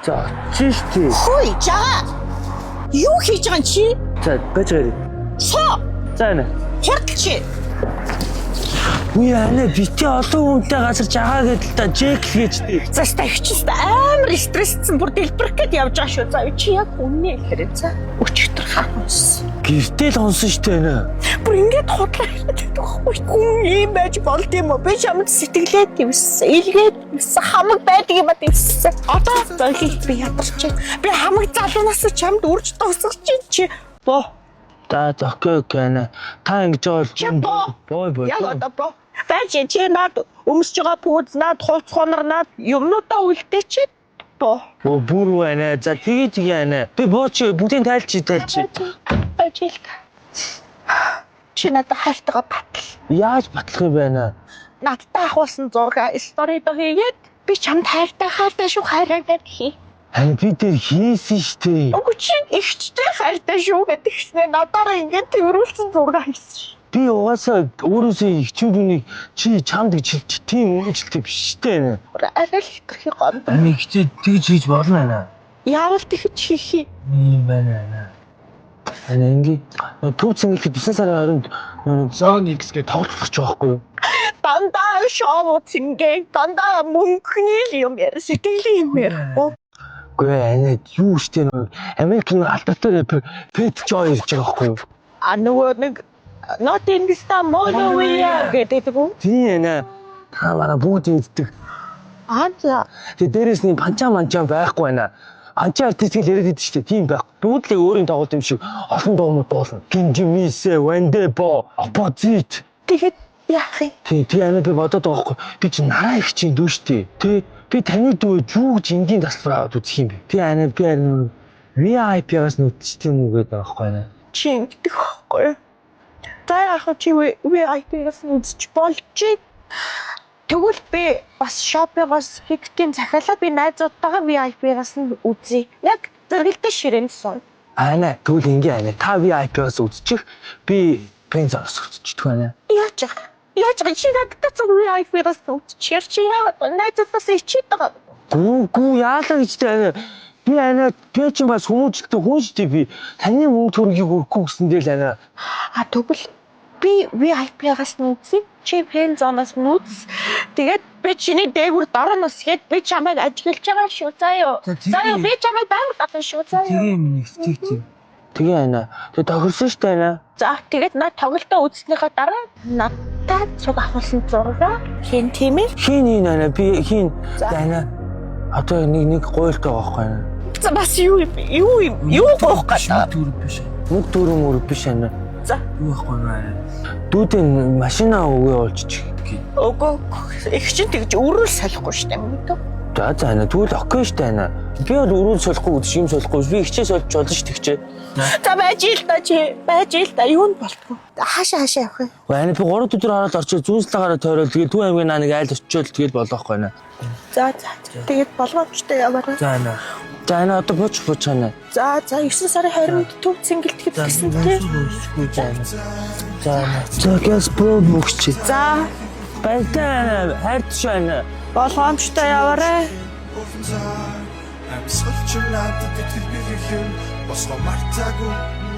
За, чи штий. Хөөе, жаа. Юу хийж байгаа чи? За, байж гарыг. Соо. За нэ. Хурдч. Үе анаа бити олон хүнтэй газар жагаа гэдэл та Джек хийжтэй. За стагчс амар стрессцэн бүр дэлбэрэх гээд явж байгаа шүү. За чи яг үнэ хэлээрэй. За өчигдөр хаанаас. Гэртэл онсон штэ нэ. Бүр ингэж хотлоо хэлээд байхгүй. Хүн ийм байж болд юм уу? Би чамд сэтгэлээд ивсэн. Илгээд ивсэн. Хамаг байдаг юм аа ивсэн. Одоо би ядарч. Би хамаг залуунаас чамд үрж дуусгаж чи. Боо. За, окей нэ. Та ингэж байгаа боо. Яг одоо боо. Байж чи над өмсөж байгаа пүүз над хувц хонор над юмнуудаа үлдээч боо. Бүр байна. За, тэгээд яана. Би бооч бүгдийн тайлч. Байж л та. Чи надад хайртайгаа батал. Яаж батлах юм байна? Надтай ахуулсан зураг стори доо хийгээд би чамд хайртай шүү хайраагаад хий. Ань би тэр хийсэн штэ. Үгүй чи ихчтэй хайртай шүү гэдэг чинь надаараа ингэж тэрүүлсэн зураг хийсэн. Би угаасаа өөрөөсөө ихчүүрийн чи чамд тийм үйлчлэлтэй биш штэ. Арай л хитрхи гомд. Ами ихтэй тэгж хийж болно аа. Яавал тэгж хийх юм байна. Ани ингээ түүцэн ихэд 9 сарын 20-нд зоон X гэж тоглох гэж байгаа байхгүй юу? Дандаа шоу цингээ дандаа мөнгөний юм яа сэтгэлийн юм яа. Гүй ани юу штэ нөө Америкийн алдартай Pet Joy гэж байгаа байхгүй юу? Нөгөө нэг not in this time monoia гэдэг үү? Тийм ээ. Та манай бүгд ингэдэг. За. Тэгээ дээрээс нь панчаа байхгүй байна. Анчаар тэтгэл яриад идэв штэ тийм байх. Бүгд л өөрийн тоглолт юм шиг олон дуумууд дуулна. Гинжимисэ, Вандебо, Опозит. Тэгэхэд яах юм? Тий ани би бодоод байгаа байхгүй. Би чи нараа их чинь дүү штэ. Тий би таны дүү юу гэж энгийн тасвар аваад үзэх юм бэ? Би VIP-аас нүдчтэй юм уу гэдэг байгаа байхгүй. Чи ингэдэг байхгүй. За яах чи VIP-аас нүдч болж тэгвэл би бас шопингоос хигтийн захиалаад би найзуудтайгаа VIP-аас нь үзье. Яг зэрэгэлдээ ширээн сон. Ана тэгвэл ингээ ана. Та VIP-аас үзчих. Би Принцаас үзчих байна. Яаж чи надад зөв VIP-аас үзчих. Чи яагаад найзуудаас ичээд байгаа? Гүү яалаа гэжтэй ана. Би ч бас хүмүүжлэлтэй хүн шүү дээ би. Таны мөнгө төргийг өрөхгүй гэсэндээ л ана. Тэгвэл би VIP-аас нь үзье. Чи фэн зоноос нүц. Тэгээд би чиний дээгүүр дороноос хэд би чамайг ажиглаж байгаа шүү. Заяа. Би чамайг байнг татсан шүү. Заяа. Тийм нэгтгэж. Тэгээ ана. Тэгээ тохирсон шүү дээ ана. За тэгээд над тоглолтоо үзснийхаа дараа надад цуг авахсан зураг хийн тийм ээ. Хийн ана би хийн ана. Одоо нэг гойлтой байхгүй ана. За бас юу гоох гэдэг. Мөнгө төрөм биш ана. За юу байхгүй наа. Дүүдэн машина өгөө олчих гээ. Өгөө их чинь тэгж өрөөл салахгүй штэ мэдээ. За ана тэгвэл окей штэ ана. Би бол өрөөл солихгүй гэдэг юм солихгүй. Би ихчээ сольж болно ш тэгчээ. За байж ил та юу нь болтгоо. Хаашаа явах юм. Ана би 3 өдөр хараад орчоо зүүнслэгаараа тойрол тэгээд Төв аймгийн нэг айл очиод тэгээд болохгүй ана. За тэгээд болгоомжтой яваарай. За ана одоо бууч ана. За 9 сарын 20-нд Төв цэнгэлтгэж гэсэн тийм. За гэс боо мөгч. За баяртай хайрт шана. Болгоомжтой яваарай. I'm such a lot to get to be with you. What's my matter?